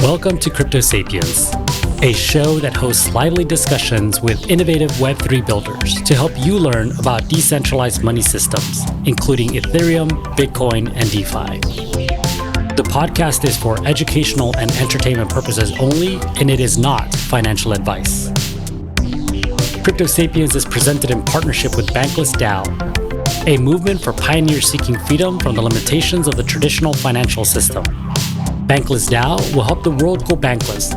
Welcome to Crypto Sapiens, a show that hosts lively discussions with innovative Web3 builders to help you learn about decentralized money systems, including Ethereum, Bitcoin, and DeFi. The podcast is for educational and entertainment purposes only, and it is not financial advice. Crypto Sapiens is presented in partnership with Bankless DAO, a movement for pioneers seeking freedom from the limitations of the traditional financial system. Bankless DAO will help the world go bankless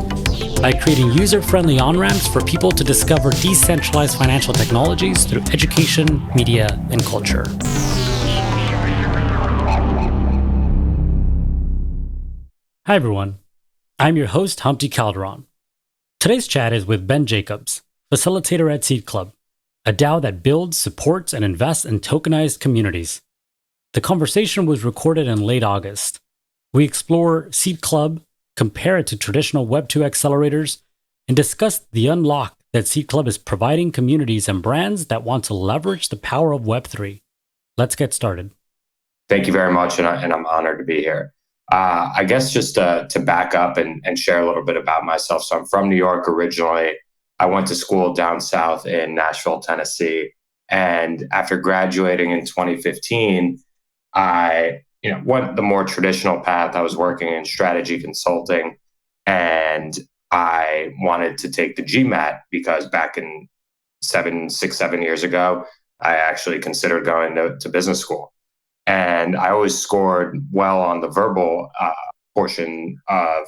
by creating user-friendly on-ramps for people to discover decentralized financial technologies through education, media, and culture. Hi everyone, I'm your host Humpty Calderon. Today's chat is with Ben Jacobs, facilitator at Seed Club, a DAO that builds, supports, and invests in tokenized communities. The conversation was recorded in late August. We explore Seed Club, compare it to traditional Web2 accelerators, and discuss the unlock that Seed Club is providing communities and brands that want to leverage the power of Web3. Let's get started. Thank you very much, and I'm honored to be here. I guess just to back up and share a little bit about myself. So I'm from New York originally. I went to school down south in Nashville, Tennessee. And after graduating in 2015, I went the more traditional path. I was working in strategy consulting, and I wanted to take the GMAT because back in 7 years ago, I actually considered going to business school. And I always scored well on the verbal portion of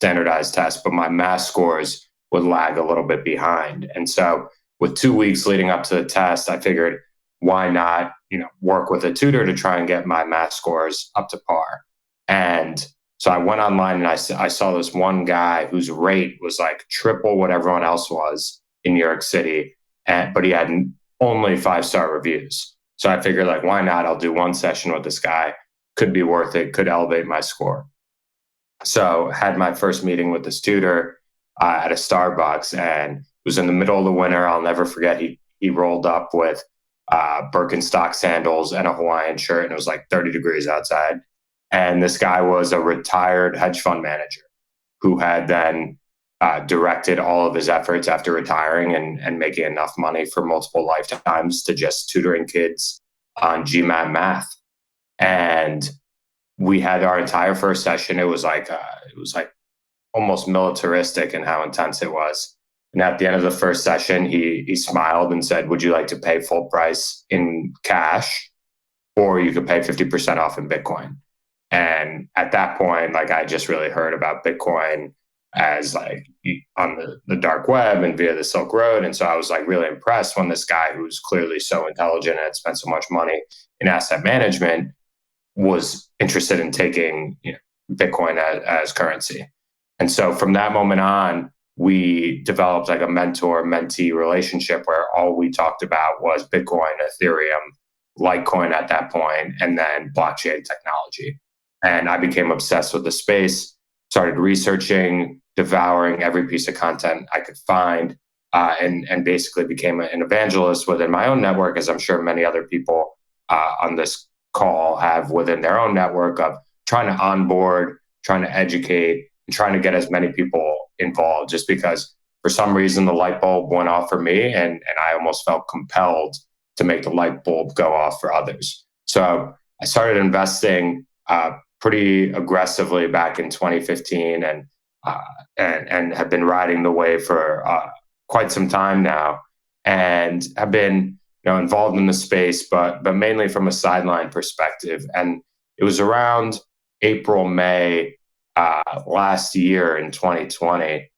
standardized tests, but my math scores would lag a little bit behind. And so with 2 weeks leading up to the test, I figured, why not, work with a tutor to try and get my math scores up to par? And so I went online and I saw this one guy whose rate was like triple what everyone else was in New York City, but he had only 5-star reviews. So I figured, why not? I'll do one session with this guy. Could be worth it. Could elevate my score. So had my first meeting with this tutor at a Starbucks, and it was in the middle of the winter. I'll never forget. He rolled up with Birkenstock sandals and a Hawaiian shirt, and it was like 30 degrees outside. And this guy was a retired hedge fund manager who had then directed all of his efforts after retiring and making enough money for multiple lifetimes to just tutoring kids on GMAT math. And we had our entire first session. It was like almost militaristic in how intense it was. And at the end of the first session, he smiled and said, would you like to pay full price in cash, or you could pay 50% off in Bitcoin? And at that point, I just really heard about Bitcoin as on the dark web and via the Silk Road. And so I was really impressed when this guy who's clearly so intelligent and had spent so much money in asset management was interested in taking Bitcoin as currency. And so from that moment on, we developed a mentor-mentee relationship where all we talked about was Bitcoin, Ethereum, Litecoin at that point, and then blockchain technology. And I became obsessed with the space, started researching, devouring every piece of content I could find, and basically became an evangelist within my own network, as I'm sure many other people on this call have within their own network, of trying to onboard, trying to educate, and trying to get as many people involved, just because for some reason the light bulb went off for me, and I almost felt compelled to make the light bulb go off for others. So I started investing pretty aggressively back in 2015, and have been riding the wave for quite some time now, and have been involved in the space, but mainly from a sideline perspective. And it was around April, May last year in 2020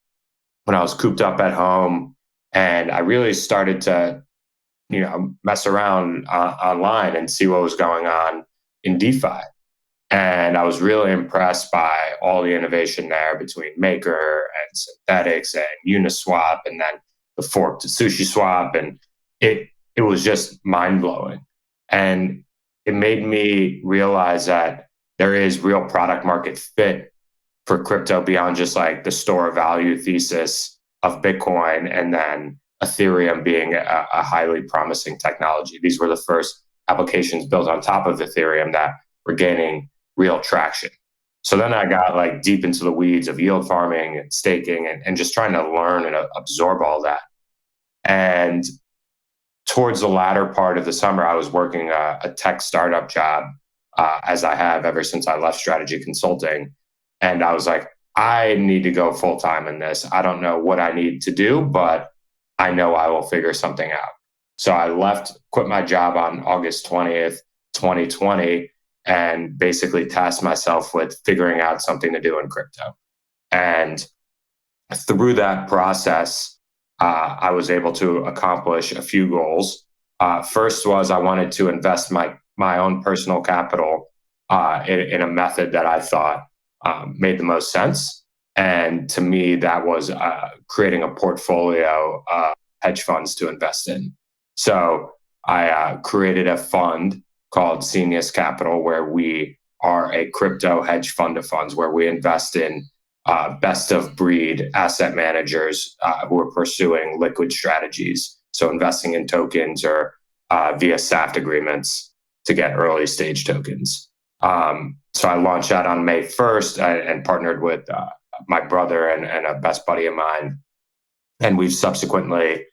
when I was cooped up at home, and I really started to mess around online and see what was going on in DeFi. And I was really impressed by all the innovation there between Maker and Synthetics and Uniswap, and then the fork to SushiSwap. And it was just mind-blowing. And it made me realize that there is real product market fit for crypto beyond just the store value thesis of Bitcoin and then Ethereum being a highly promising technology. These were the first applications built on top of Ethereum that were gaining real traction. So then I got like deep into the weeds of yield farming and staking and just trying to learn and absorb all that. And towards the latter part of the summer, I was working a tech startup job, as I have ever since I left strategy consulting. And I was like, I need to go full time in this. I don't know what I need to do, but I know I will figure something out. So I quit my job on August 20th, 2020, and basically tasked myself with figuring out something to do in crypto. And through that process, I was able to accomplish a few goals. First was I wanted to invest my own personal capital in a method that I thought made the most sense. And to me, that was creating a portfolio of hedge funds to invest in. So I created a fund called Senius Capital, where we are a crypto hedge fund of funds, where we invest in best of breed asset managers who are pursuing liquid strategies. So investing in tokens or via SAFT agreements to get early stage tokens. So I launched that on May 1st and partnered with my brother and a best buddy of mine. And we've subsequently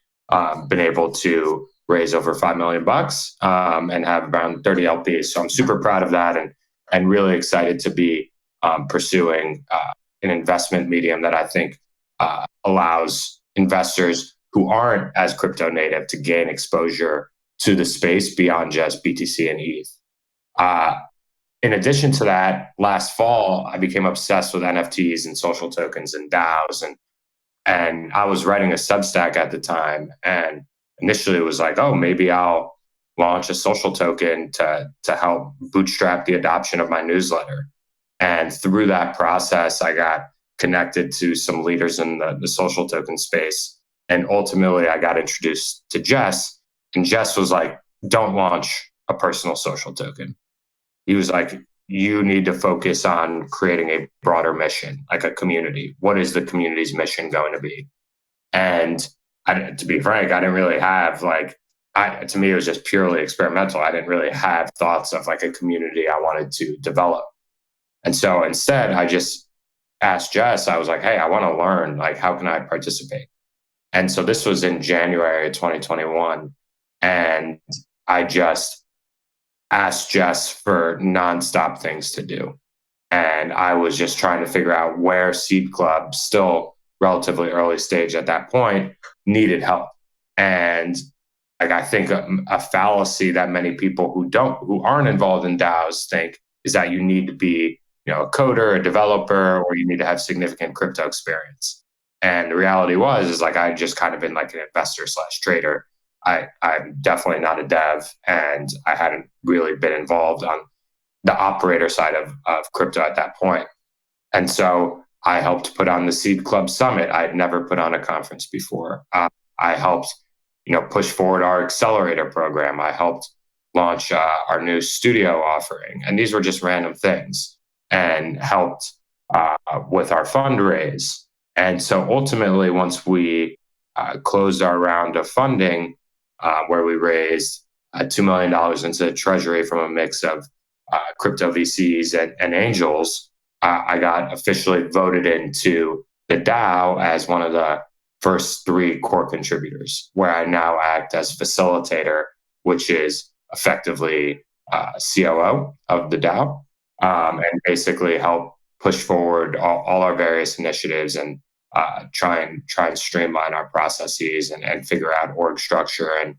been able to raise over $5 million and have around 30 LPs. So I'm super proud of that and really excited to be pursuing an investment medium that I think allows investors who aren't as crypto native to gain exposure to the space beyond just BTC and ETH. In addition to that, last fall, I became obsessed with NFTs and social tokens and DAOs. And I was writing a Substack at the time. And initially it was like, oh, maybe I'll launch a social token to help bootstrap the adoption of my newsletter. And through that process, I got connected to some leaders in the social token space. And ultimately, I got introduced to Jess. And Jess was like, don't launch a personal social token. He was like, you need to focus on creating a broader mission, like a community. What is the community's mission going to be? And to be frank, I didn't really have to me, it was just purely experimental. I didn't really have thoughts of like a community I wanted to develop. And so instead, I just asked Jess, I was like, hey, I want to learn, like, how can I participate? And so this was in January of 2021. And I just asked Jess for nonstop things to do. And I was just trying to figure out where Seed Club, still relatively early stage at that point, needed help. And like, I think a fallacy that many people who aren't involved in DAOs think is that you need to be, a coder, a developer, or you need to have significant crypto experience. And the reality is like, I just kind of been like an investor / trader. I'm definitely not a dev, and I hadn't really been involved on the operator side of crypto at that point. And so I helped put on the Seed Club Summit. I had never put on a conference before. I helped, push forward our Accelerator program. I helped launch our new studio offering. And these were just random things, and helped with our fundraise. And so ultimately, once we closed our round of funding, where we raised $2 million into the treasury from a mix of crypto VCs and angels, I got officially voted into the DAO as one of the first 3 core contributors, where I now act as facilitator, which is effectively COO of the DAO, and basically help push forward all our various initiatives and try and streamline our processes and figure out org structure and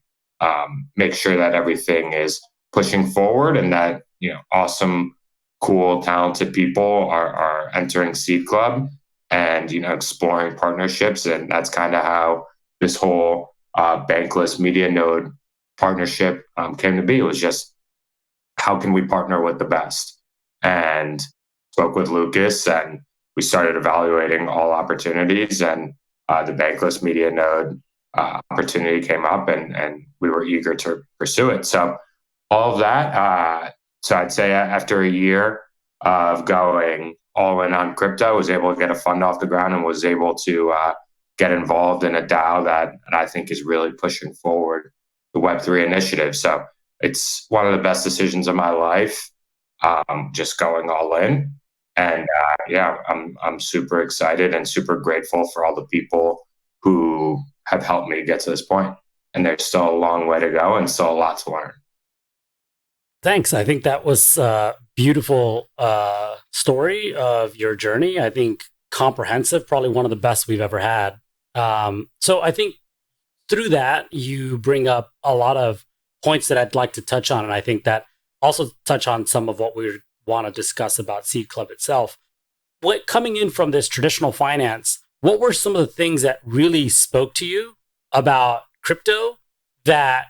make sure that everything is pushing forward, and that awesome, cool, talented people are entering Seed Club and exploring partnerships. And that's kind of how this whole Bankless Media Node partnership came to be. It was just, how can we partner with the best? And spoke with Lucas, and we started evaluating all opportunities, and the Bankless Media Node opportunity came up, and we were eager to pursue it. So all of that, so I'd say after a year of going all in on crypto, I was able to get a fund off the ground and was able to get involved in a DAO that I think is really pushing forward the Web3 initiative. So it's one of the best decisions of my life, just going all in. And yeah, I'm super excited and super grateful for all the people who have helped me get to this point. And there's still a long way to go and still a lot to learn. Thanks. I think that was a beautiful story of your journey. I think comprehensive, probably one of the best we've ever had. So I think through that, you bring up a lot of points that I'd like to touch on. And I think that also touch on some of what we want to discuss about Seed Club itself. What coming in from this traditional finance, what were some of the things that really spoke to you about crypto that,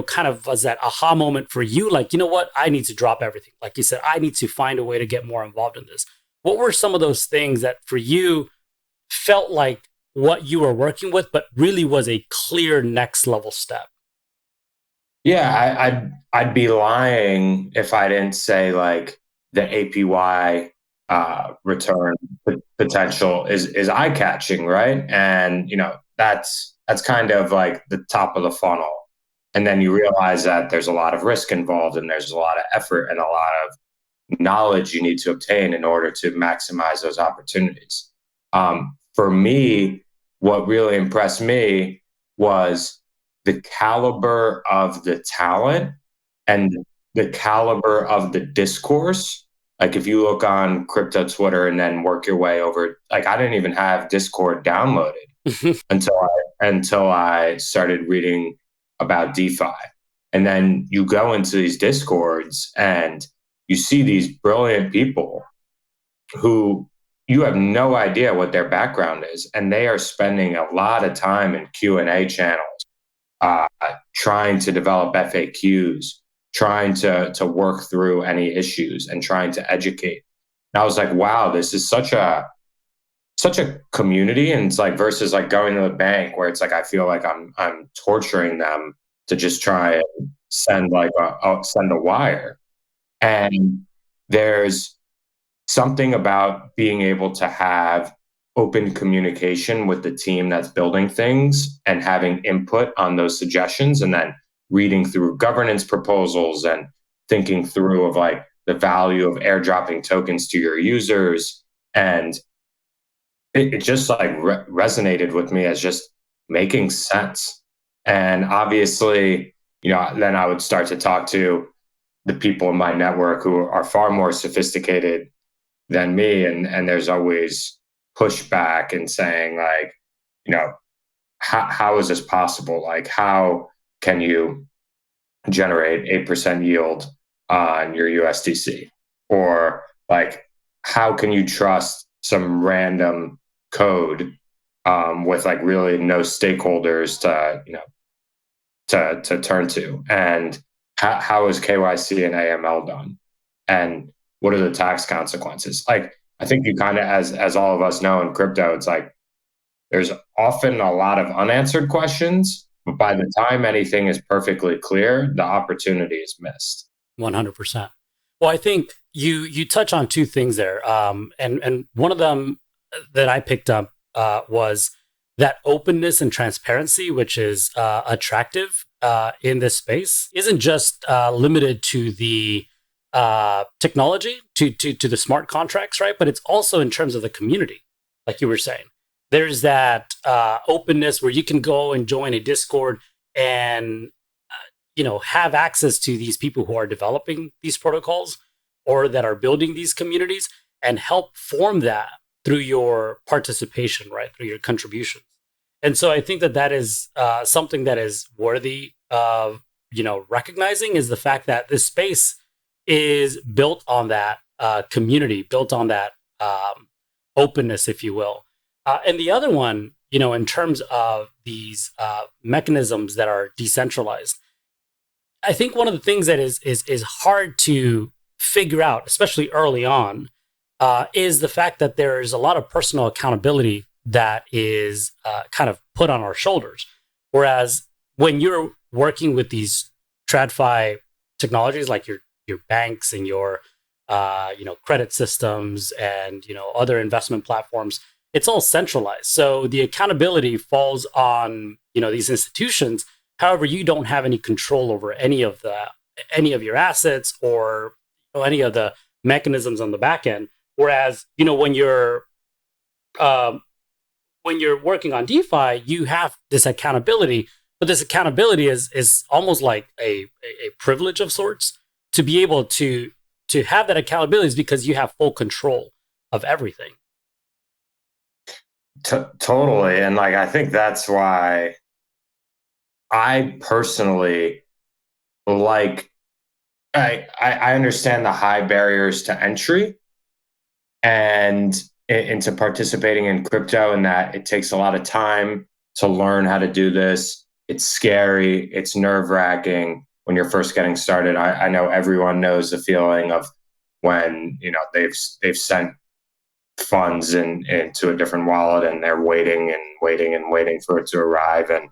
kind of was that aha moment for you? Like, you know what? I need to drop everything. Like you said, I need to find a way to get more involved in this. What were some of those things that for you felt like what you were working with, but really was a clear next level step? Yeah, I'd be lying if I didn't say like the APY return potential is eye catching, right? And that's kind of like the top of the funnel. And then you realize that there's a lot of risk involved, and there's a lot of effort and a lot of knowledge you need to obtain in order to maximize those opportunities. For me, what really impressed me was the caliber of the talent and the caliber of the discourse. Like if you look on crypto Twitter and then work your way over, like I didn't even have Discord downloaded until I started reading about DeFi. And then you go into these Discords and you see these brilliant people who you have no idea what their background is. And they are spending a lot of time in Q&A channels, trying to develop FAQs, trying to work through any issues and trying to educate. And I was like, wow, this is such a community. And it's like versus like going to the bank where it's like I feel like I'm torturing them to just try and send a wire. And there's something about being able to have open communication with the team that's building things and having input on those suggestions, and then reading through governance proposals and thinking through of like the value of airdropping tokens to your users. And it just like resonated with me as just making sense. And obviously, then I would start to talk to the people in my network who are far more sophisticated than me. And there's always pushback and saying like, how is this possible? Like, how can you generate 8% yield on your USDC? Or like, how can you trust some random code with like really no stakeholders to turn to? And how is KYC and AML done? And what are the tax consequences? Like, I think you kind of, as all of us know in crypto, it's like there's often a lot of unanswered questions, but by the time anything is perfectly clear, the opportunity is missed. 100%. Well, I think you touch on two things there, and one of them that I picked up was that openness and transparency, which is attractive in this space, isn't just limited to the technology, to the smart contracts, right? But it's also in terms of the community, like you were saying. There's that openness where you can go and join a Discord and have access to these people who are developing these protocols or that are building these communities and help form that through your participation, right? Through your contributions. And so I think that is something that is worthy of, recognizing, is the fact that this space is built on that community, built on that openness, if you will. And the other one, in terms of these mechanisms that are decentralized, I think one of the things that is hard to figure out, especially early on, is the fact that there is a lot of personal accountability that is kind of put on our shoulders. Whereas when you're working with these TradFi technologies, like your banks and your credit systems and other investment platforms, it's all centralized. So the accountability falls on these institutions. However, you don't have any control over any of your assets or any of the mechanisms on the back end. Whereas, when you're working on DeFi, you have this accountability, but this accountability is almost like a privilege of sorts. To be able to have that accountability is because you have full control of everything. Totally. And like, I think that's why I personally like, I understand the high barriers to entry and into participating in crypto, and that it takes a lot of time to learn how to do this. It's scary. It's nerve wracking when you're first getting started. I know everyone knows the feeling of when, they've sent funds into a different wallet and they're waiting and waiting and waiting for it to arrive. And,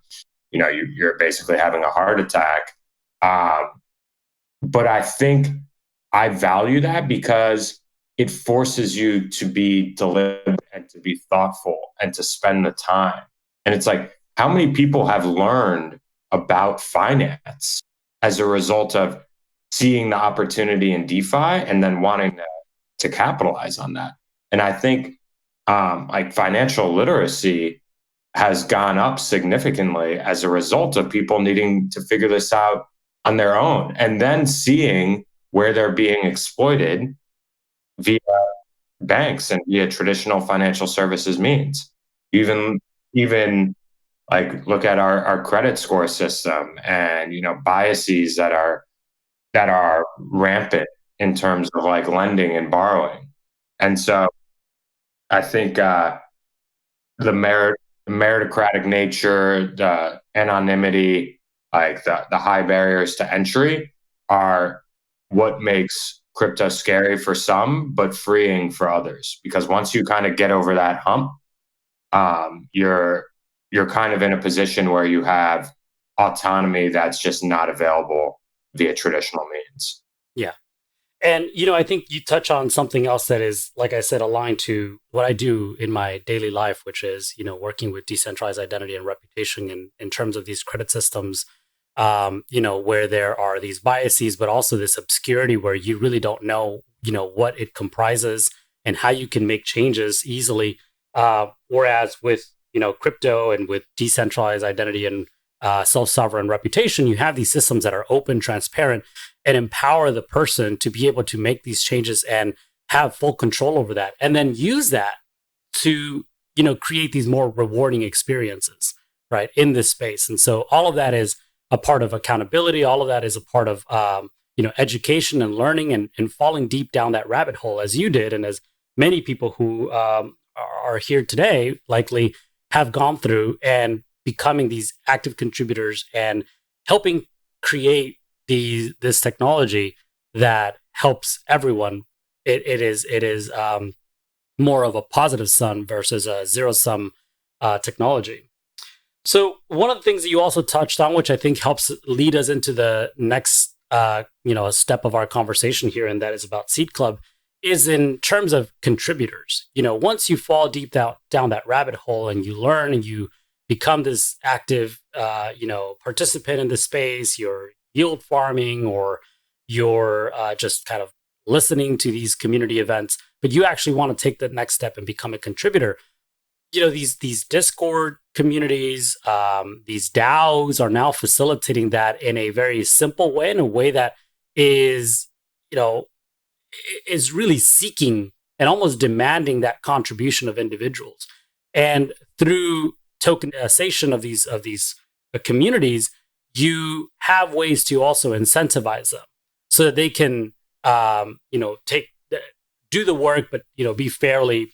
you're basically having a heart attack. But I think I value that because it forces you to be deliberate and to be thoughtful and to spend the time. And it's like, how many people have learned about finance as a result of seeing the opportunity in DeFi and then wanting to capitalize on that? And I think like financial literacy has gone up significantly as a result of people needing to figure this out on their own and then seeing where they're being exploited via banks and via traditional financial services means. Even like look at our credit score system and biases that are rampant in terms of like lending and borrowing. And so I think the meritocratic nature, the anonymity, like the high barriers to entry are what makes crypto scary for some, but freeing for others. Because once you kind of get over that hump, you're kind of in a position where you have autonomy that's just not available via traditional means. Yeah. And, I think you touch on something else that is, like I said, aligned to what I do in my daily life, which is, working with decentralized identity and reputation in terms of these credit systems, where there are these biases, but also this obscurity where you really don't know, what it comprises and how you can make changes easily. Whereas with, crypto and with decentralized identity and self-sovereign reputation, you have these systems that are open, transparent, and empower the person to be able to make these changes and have full control over that, and then use that to, create these more rewarding experiences, right, in this space. And so all of that is a part of accountability. All of that is a part of, education and learning and falling deep down that rabbit hole as you did. And as many people who are here today likely have gone through, and becoming these active contributors and helping create this technology that helps everyone. It is more of a positive sum versus a zero sum technology. So one of the things that you also touched on, which I think helps lead us into the next step of our conversation here, and that is about Seed Club, is in terms of contributors. Once you fall deep down that rabbit hole and you learn and you become this active, participant in the space, you're yield farming or you're just kind of listening to these community events, but you actually want to take the next step and become a contributor. These Discord communities, these DAOs are now facilitating that in a very simple way, in a way that is really seeking and almost demanding that contribution of individuals. And through tokenization of these communities, you have ways to also incentivize them so that they can do the work, but be fairly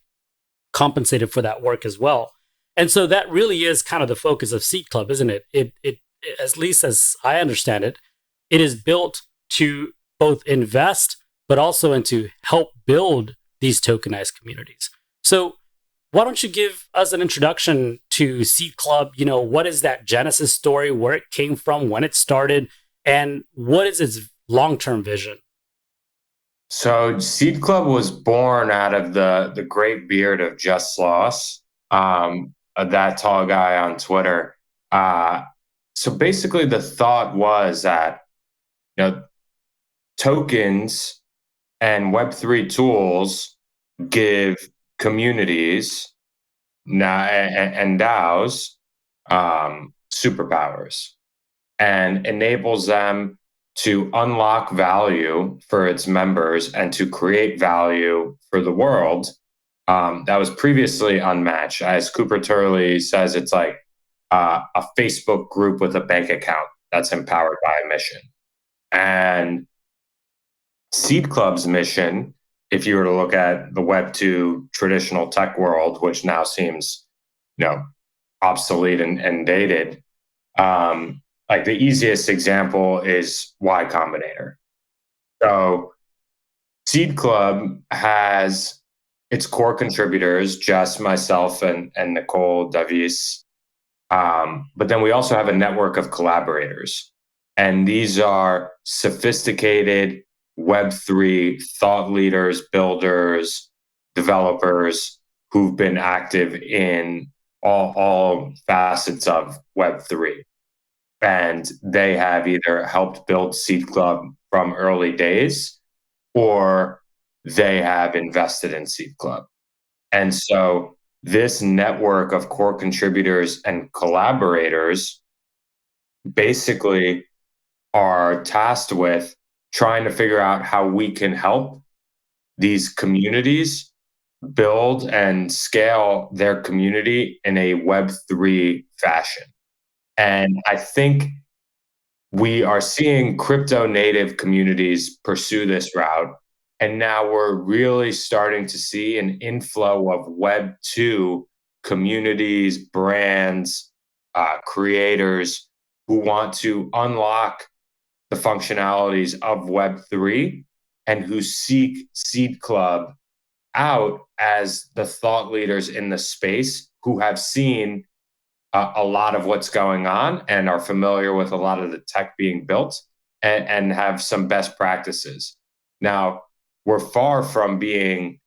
compensated for that work as well. And so that really is kind of the focus of Seed Club, isn't it? It at least as I understand it, it is built to both invest, but also and to help build these tokenized communities. So why don't you give us an introduction to Seed Club? What is that genesis story, where it came from, when it started, and what is its long-term vision? So Seed Club was born out of the great beard of Just Loss, that tall guy on Twitter. So basically the thought was that tokens and Web3 tools give communities now and DAOs superpowers and enables them to unlock value for its members and to create value for the world that was previously unmatched. As Cooper Turley says, it's like a Facebook group with a bank account that's empowered by a mission. And Seed Club's mission, if you were to look at the Web2 traditional tech world, which now seems, obsolete and dated, like the easiest example is Y Combinator. So Seed Club has its core contributors, Jess, myself, and Nicole Davis. But then we also have a network of collaborators. And these are sophisticated Web3 thought leaders, builders, developers who've been active in all facets of Web3. And they have either helped build Seed Club from early days or they have invested in Seed Club. And so this network of core contributors and collaborators basically are tasked with trying to figure out how we can help these communities build and scale their community in a Web3 fashion. And I think we are seeing crypto native communities pursue this route. And now we're really starting to see an inflow of Web2 communities, brands, creators who want to unlock the functionalities of Web3 and who seek Seed Club out as the thought leaders in the space who have seen a lot of what's going on and are familiar with a lot of the tech being built and have some best practices. Now, we're far from being,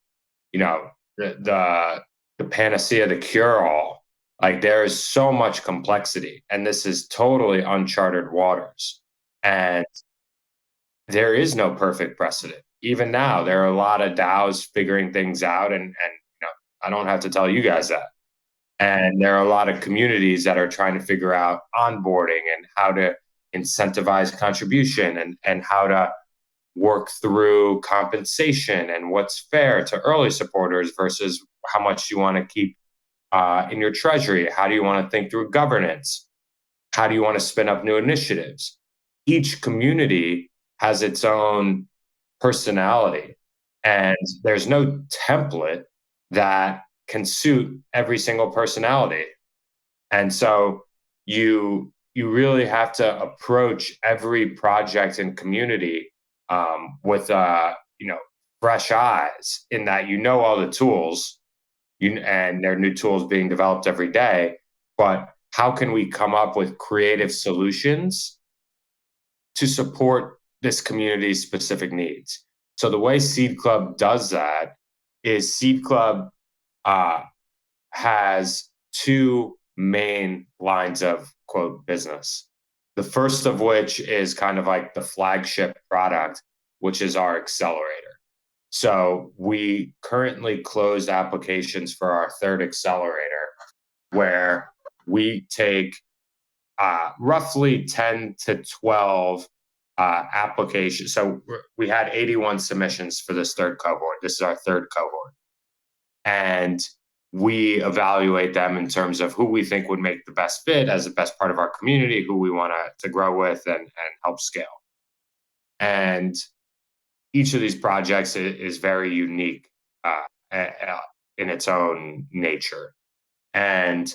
the panacea, the cure-all. Like there is so much complexity, and this is totally uncharted waters. And there is no perfect precedent. Even now, there are a lot of DAOs figuring things out, and I don't have to tell you guys that. And there are a lot of communities that are trying to figure out onboarding and how to incentivize contribution and how to work through compensation and what's fair to early supporters versus how much you want to keep in your treasury. How do you want to think through governance? How do you want to spin up new initiatives? Each community has its own personality, and there's no template that can suit every single personality. And so you really have to approach every project and community with fresh eyes, in that all the tools and there are new tools being developed every day, but how can we come up with creative solutions to support this community's specific needs? So the way Seed Club does that is Seed Club has two main lines of quote business. The first of which is kind of like the flagship product, which is our Accelerator. So we currently closed applications for our third Accelerator, where we take roughly 10 to 12 applications. So we had 81 submissions for this third cohort. This is our third cohort. And we evaluate them in terms of who we think would make the best fit as the best part of our community, who we want to grow with and help scale. And each of these projects is very unique in its own nature. And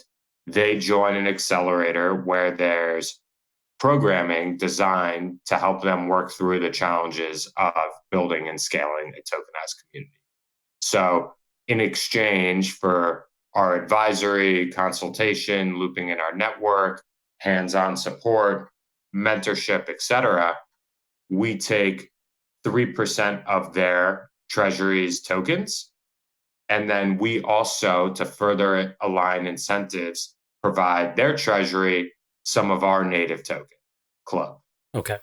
they join an accelerator where there's programming designed to help them work through the challenges of building and scaling a tokenized community. So in exchange for our advisory, consultation, looping in our network, hands-on support, mentorship, etc., we take 3% of their treasury's tokens. And then we also, to further align incentives, provide their treasury some of our native token club. Okay.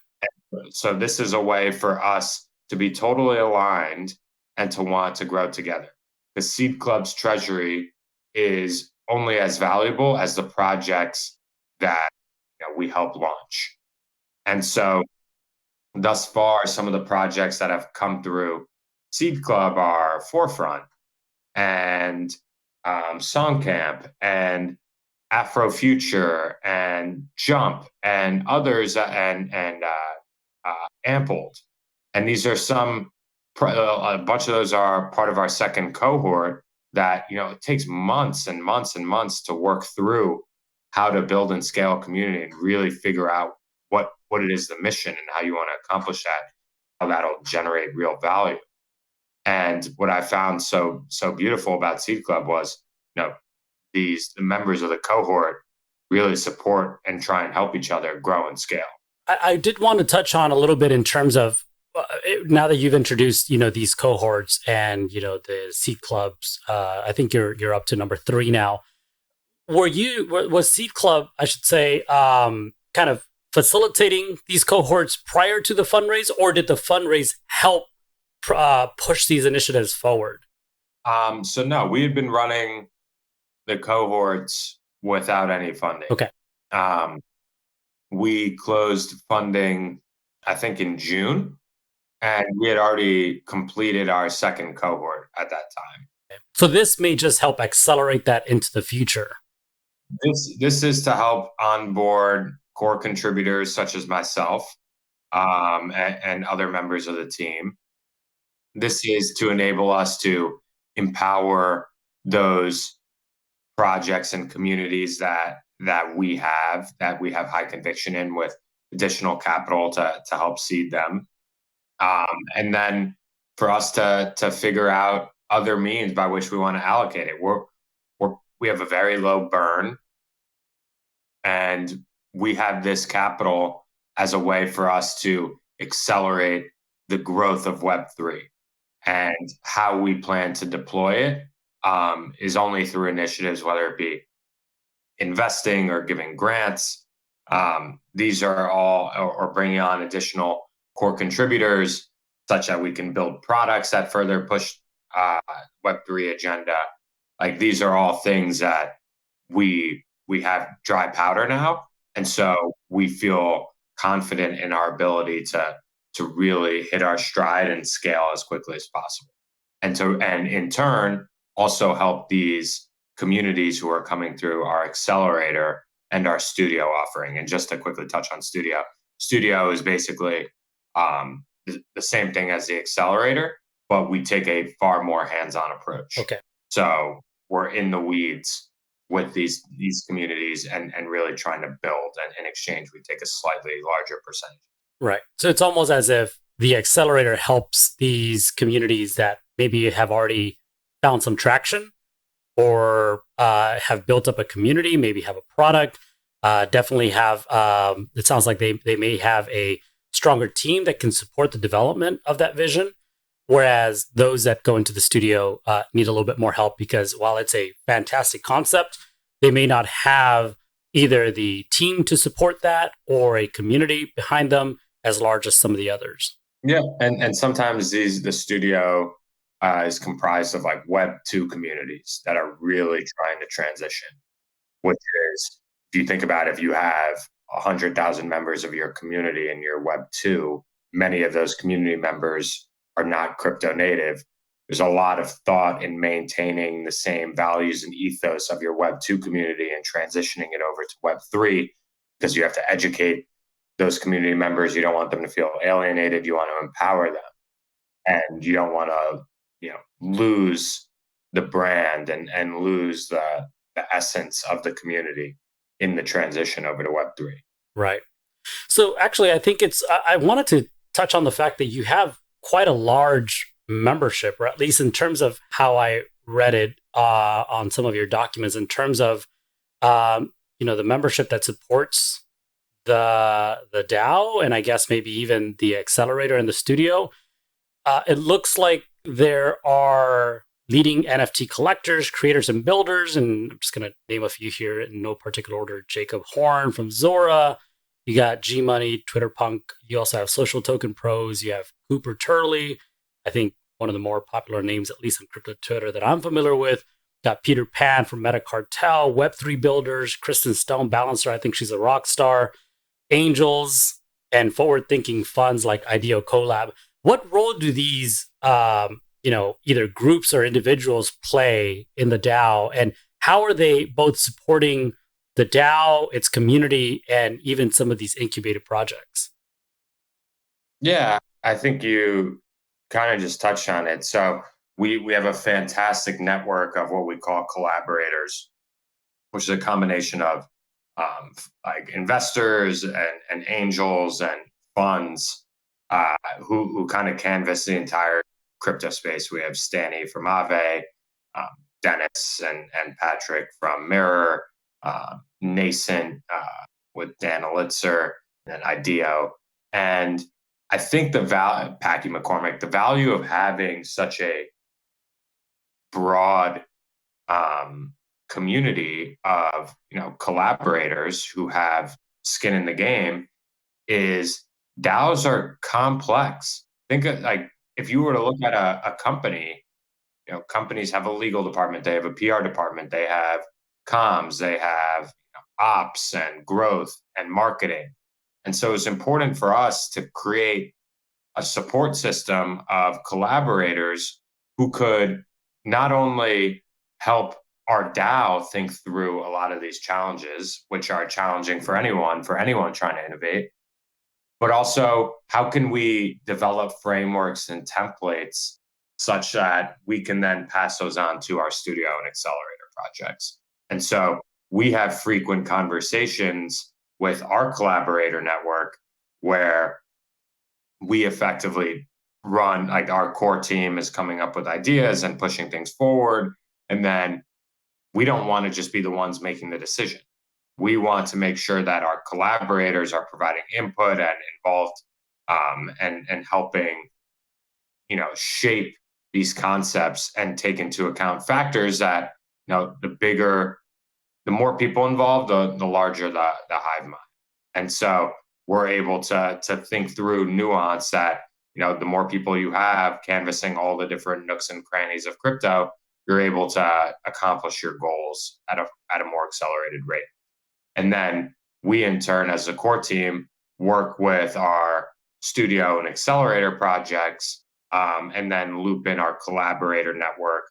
So this is a way for us to be totally aligned and to want to grow together. the Seed Club's treasury is only as valuable as the projects that we help launch. And so thus far, some of the projects that have come through Seed Club are Forefront and Songcamp and Afrofuture and Jump and others and Ampled. And these are a bunch of those are part of our second cohort that, it takes months and months and months to work through how to build and scale a community and really figure out what it is, the mission, and how you want to accomplish that, how that'll generate real value. And what I found so beautiful about Seed Club was, the members of the cohort really support and try and help each other grow and scale. I did want to touch on a little bit in terms of now that you've introduced, these cohorts and, the Seed Clubs. I think you're up to number 3 now. Was Seed Club, I should say, kind of facilitating these cohorts prior to the fundraise, or did the fundraise help push these initiatives forward? So no, we had been running the cohorts without any funding. Okay. We closed funding, I think, in June, and we had already completed our second cohort at that time. So this may just help accelerate that into the future. This is to help onboard core contributors such as myself and other members of the team. This is to enable us to empower those projects and communities that we have high conviction in, with additional capital to help seed them. And then for us to figure out other means by which we want to allocate it. We have a very low burn, and we have this capital as a way for us to accelerate the growth of Web3. And how we plan to deploy it is only through initiatives, whether it be investing or giving grants. These are all, or bringing on additional core contributors, such that we can build products that further push Web3 agenda. Like, these are all things that we have dry powder now, and so we feel confident in our ability to really hit our stride and scale as quickly as possible, and in turn also help these communities who are coming through our Accelerator and our Studio offering. And just to quickly touch on Studio is basically the same thing as the Accelerator, but we take a far more hands-on approach. Okay. So we're in the weeds with these communities and really trying to build, and in exchange we take a slightly larger percentage. Right. So it's almost as if the Accelerator helps these communities that maybe have already found some traction, or have built up a community, maybe have a product, definitely have, it sounds like they may have a stronger team that can support the development of that vision. Whereas those that go into the Studio need a little bit more help, because while it's a fantastic concept, they may not have either the team to support that or a community behind them as large as some of the others. Yeah, and sometimes the Studio is comprised of like Web2 communities that are really trying to transition, which is, if you think about it, if you have 100,000 members of your community in your Web2, many of those community members are not crypto native. There's a lot of thought in maintaining the same values and ethos of your Web2 community and transitioning it over to Web3, because you have to educate those community members. You don't want them to feel alienated. You want to empower them, and you don't want to, lose the brand and lose the essence of the community in the transition over to Web3. Right. So actually, I think I wanted to touch on the fact that you have quite a large membership, or at least in terms of how I read it on some of your documents, in terms of the membership that supports the DAO, and I guess maybe even the Accelerator and the Studio. It looks like there are leading NFT collectors, creators, and builders, and I'm just going to name a few here in no particular order. Jacob Horn from Zora. You got G Money, Twitter Punk. You also have Social Token Pros. You have Cooper Turley. I think one of the more popular names, at least on crypto Twitter, that I'm familiar with. Got Peter Pan from Meta Cartel, Web3 builders, Kristen Stone, Balancer. I think she's a rock star. Angels and forward-thinking funds like IDEO Collab. What role do these, either groups or individuals play in the DAO, and how are they both supporting the DAO, its community, and even some of these incubated projects? Yeah, I think you kind of just touched on it. So we have a fantastic network of what we call collaborators, which is a combination of like investors and angels and funds who kind of canvas the entire crypto space. We have Stanny from Aave, Dennis and Patrick from Mirror, Nascent with Dan Elitzer and IDEO. And I think Packy McCormick, the value of having such a broad community of collaborators who have skin in the game is DAOs are complex. Think of, like, if you were to look at a company, companies have a legal department, they have a PR department, they have comms, they have ops and growth and marketing. And so it's important for us to create a support system of collaborators who could not only help our DAO think through a lot of these challenges, which are challenging for anyone trying to innovate, but also how can we develop frameworks and templates such that we can then pass those on to our studio and accelerator projects. And so we have frequent conversations with our collaborator network where we effectively run, like, our core team is coming up with ideas and pushing things forward. And then we don't want to just be the ones making the decision. We want to make sure that our collaborators are providing input and involved and helping, shape these concepts and take into account factors that, the more people involved, the larger the hive mind. And so we're able to think through nuance that, the more people you have canvassing all the different nooks and crannies of crypto, you're able to accomplish your goals at a more accelerated rate. And then we, in turn, as a core team, work with our studio and accelerator projects, and then loop in our collaborator network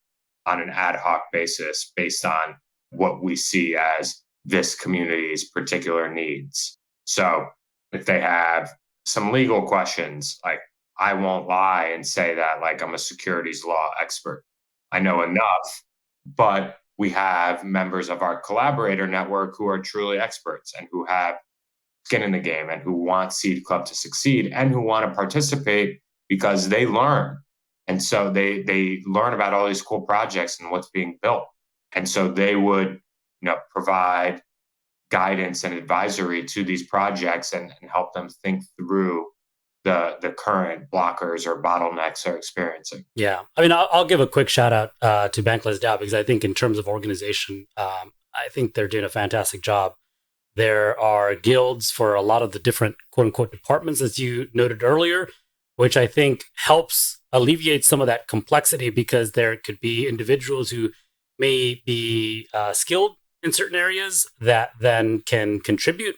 on an ad hoc basis based on what we see as this community's particular needs. So if they have some legal questions, like, I won't lie and say that, like, I'm a securities law expert. I know enough, but we have members of our collaborator network who are truly experts and who have skin in the game and who want Seed Club to succeed and who want to participate because they learn. And so they learn about all these cool projects and what's being built. And so they would, provide guidance and advisory to these projects and help them think through the current blockers or bottlenecks they're experiencing. Yeah. I mean, I'll give a quick shout out to Bankless DAO because I think in terms of organization, I think they're doing a fantastic job. There are guilds for a lot of the different quote unquote departments, as you noted earlier, which I think helps alleviate some of that complexity because there could be individuals who may be skilled in certain areas that then can contribute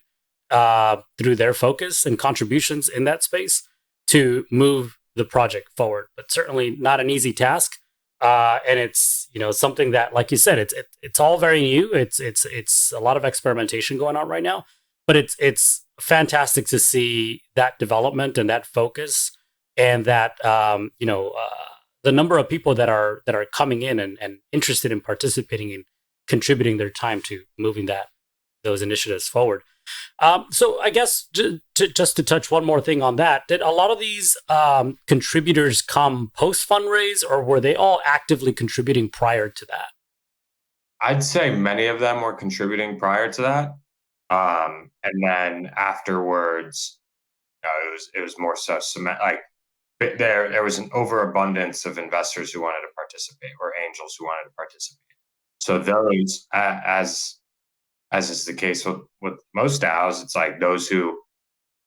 through their focus and contributions in that space to move the project forward. But certainly not an easy task. And it's something that, like you said, it's all very new. It's a lot of experimentation going on right now. But it's fantastic to see that development and that focus and that the number of people that are coming in and interested in participating and contributing their time to moving those initiatives forward. So I guess just to touch one more thing on that, did a lot of these contributors come post fundraise, or were they all actively contributing prior to that? I'd say many of them were contributing prior to that, and then afterwards, it was more so like there was an overabundance of investors who wanted to participate or angels who wanted to participate. So those, as is the case with most DAOs, it's like those who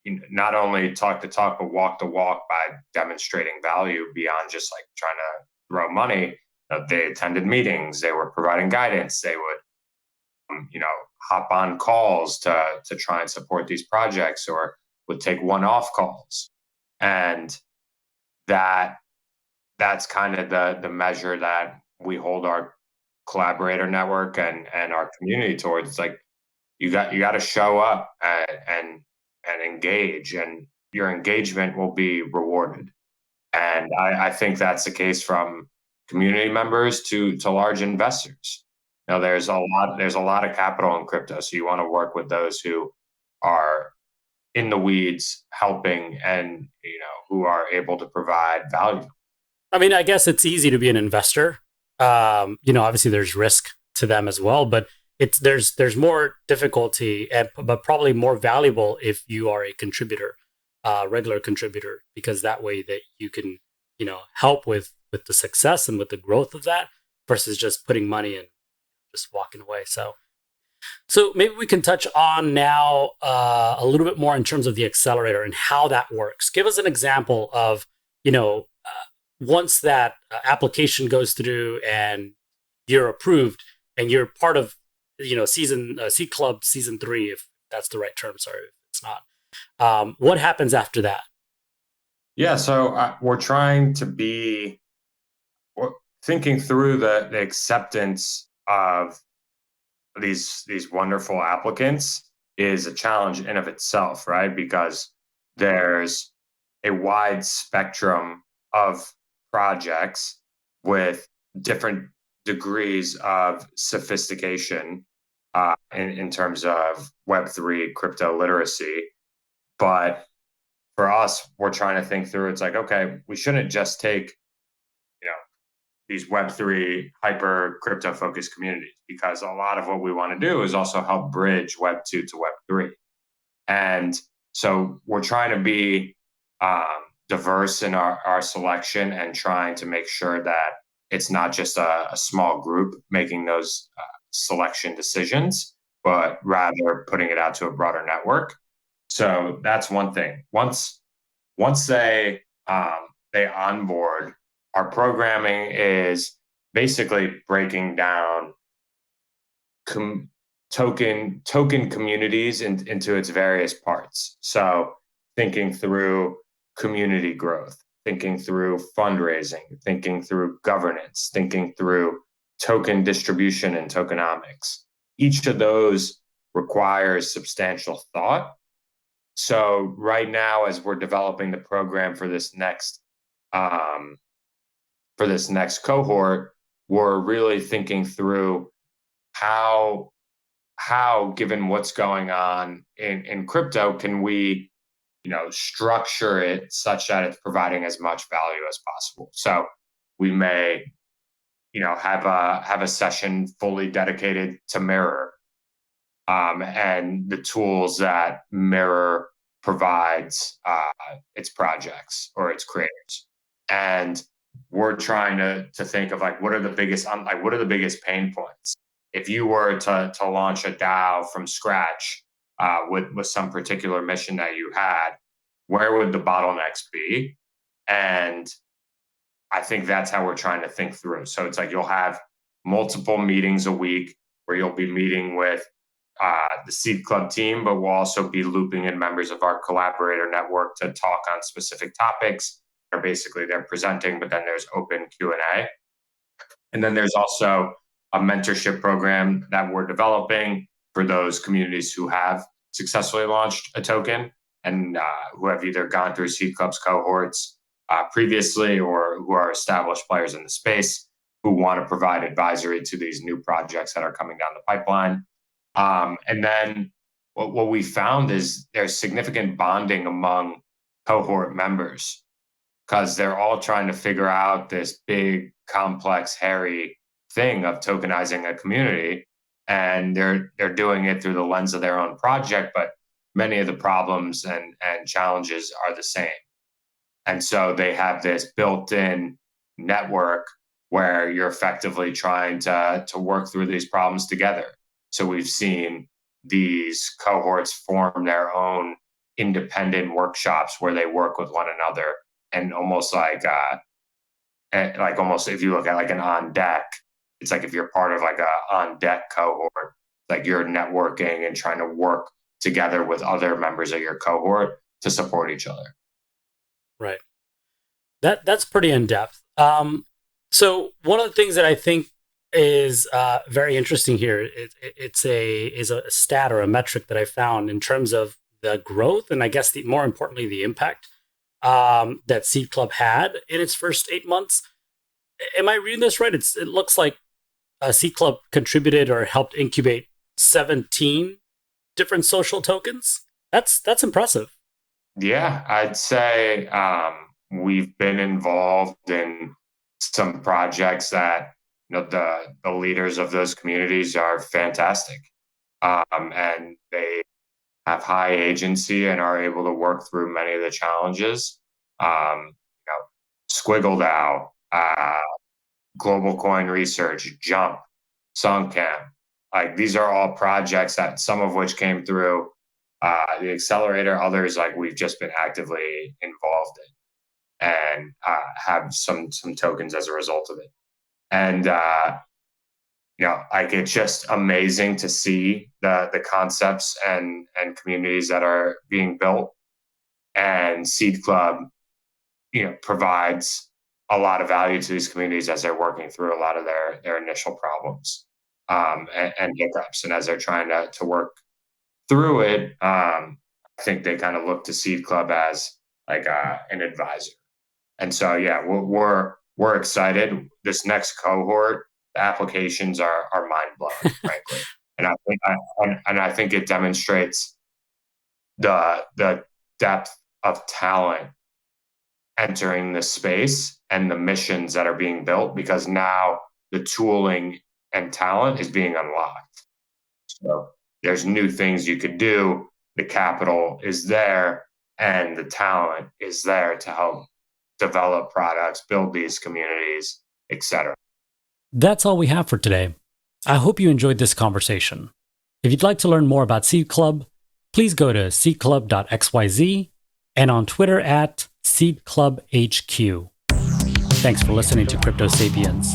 not only talk the talk, but walk the walk by demonstrating value beyond just like trying to throw money. They attended meetings, they were providing guidance, they would, hop on calls to try and support these projects, or would take one-off calls. And that's kind of the measure that we hold our collaborator network and our community towards. It's like you got to show up and engage, and your engagement will be rewarded. And I think that's the case from community members to large investors. There's a lot of capital in crypto, so you want to work with those who are in the weeds, helping, and who are able to provide value. I mean, I guess it's easy to be an investor. Obviously there's risk to them as well, but there's more difficulty, but probably more valuable if you are a contributor, regular contributor, because that way that you can, help with the success and with the growth of that versus just putting money and just walking away. So maybe we can touch on now a little bit more in terms of the accelerator and how that works. Give us an example of, once that application goes through and you're approved and you're part of, Seed Club Season 3, if that's the right term. Sorry if it's not. What happens after that? Yeah, so we're trying to thinking through the acceptance of these wonderful applicants is a challenge in of itself, right? Because there's a wide spectrum of projects with different degrees of sophistication in terms of Web3 crypto literacy. But for us, we're trying to think through, it's like, okay, we shouldn't just take these Web3 hyper crypto focused communities, because a lot of what we want to do is also help bridge Web2 to Web3. And so we're trying to be diverse in our selection, and trying to make sure that it's not just a small group making those selection decisions, but rather putting it out to a broader network. So that's one thing. Once they onboard, our programming is basically breaking down token communities into its various parts. So thinking through community growth, thinking through fundraising, thinking through governance, thinking through token distribution and tokenomics. Each of those requires substantial thought. So right now, as we're developing the program for this next cohort, we're really thinking through how given what's going on in crypto, can we structure it such that it's providing as much value as possible. So we may have a session fully dedicated to Mirror and the tools that Mirror provides its projects or its creators. And we're trying to think of what are the biggest pain points. If you were to launch a DAO from scratch with some particular mission that you had, where would the bottlenecks be? And I think that's how we're trying to think through. So it's like you'll have multiple meetings a week where you'll be meeting with the Seed Club team, but we'll also be looping in members of our collaborator network to talk on specific topics. Basically, they're presenting, but then there's open Q&A. And then there's also a mentorship program that we're developing for those communities who have successfully launched a token and who have either gone through Seed Club's cohorts previously, or who are established players in the space who want to provide advisory to these new projects that are coming down the pipeline. And then what we found is there's significant bonding among cohort members, because they're all trying to figure out this big, complex, hairy thing of tokenizing a community. And they're doing it through the lens of their own project, but many of the problems and challenges are the same. And so they have this built-in network where you're effectively trying to work through these problems together. So we've seen these cohorts form their own independent workshops where they work with one another, and almost like almost if you look at like an on deck, it's like if you're part of like a on deck cohort, like you're networking and trying to work together with other members of your cohort to support each other. Right. That's pretty in depth. So one of the things that I think is very interesting here, is a stat or a metric that I found in terms of the growth, and I guess more importantly the impact that Seed Club had in its first 8 months. Am I reading this right? It looks like Seed Club contributed or helped incubate 17 different social tokens. That's impressive. Yeah, I'd say we've been involved in some projects that the leaders of those communities are fantastic, and they have high agency and are able to work through many of the challenges. Squiggle DAO, Global Coin Research, Jump, Songcam. Like these are all projects that some of which came through the Accelerator, others like we've just been actively involved in and have some tokens as a result of it. And like it's just amazing to see the concepts and communities that are being built. And Seed Club, provides a lot of value to these communities as they're working through a lot of their initial problems and hiccups. And as they're trying to work through it, I think they kind of look to Seed Club as like an advisor. And so, yeah, we're excited. This next cohort, the applications are mind blowing, frankly. And I think it demonstrates the depth of talent entering this space and the missions that are being built, because now the tooling and talent is being unlocked. So there's new things you could do. The capital is there and the talent is there to help develop products, build these communities, etc. That's all we have for today. I hope you enjoyed this conversation. If you'd like to learn more about Seed Club, please go to seedclub.xyz and on Twitter at SeedClubHQ. Thanks for listening to Crypto Sapiens.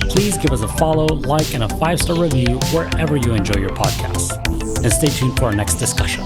Please give us a follow, like, and a 5-star review wherever you enjoy your podcasts. And stay tuned for our next discussion.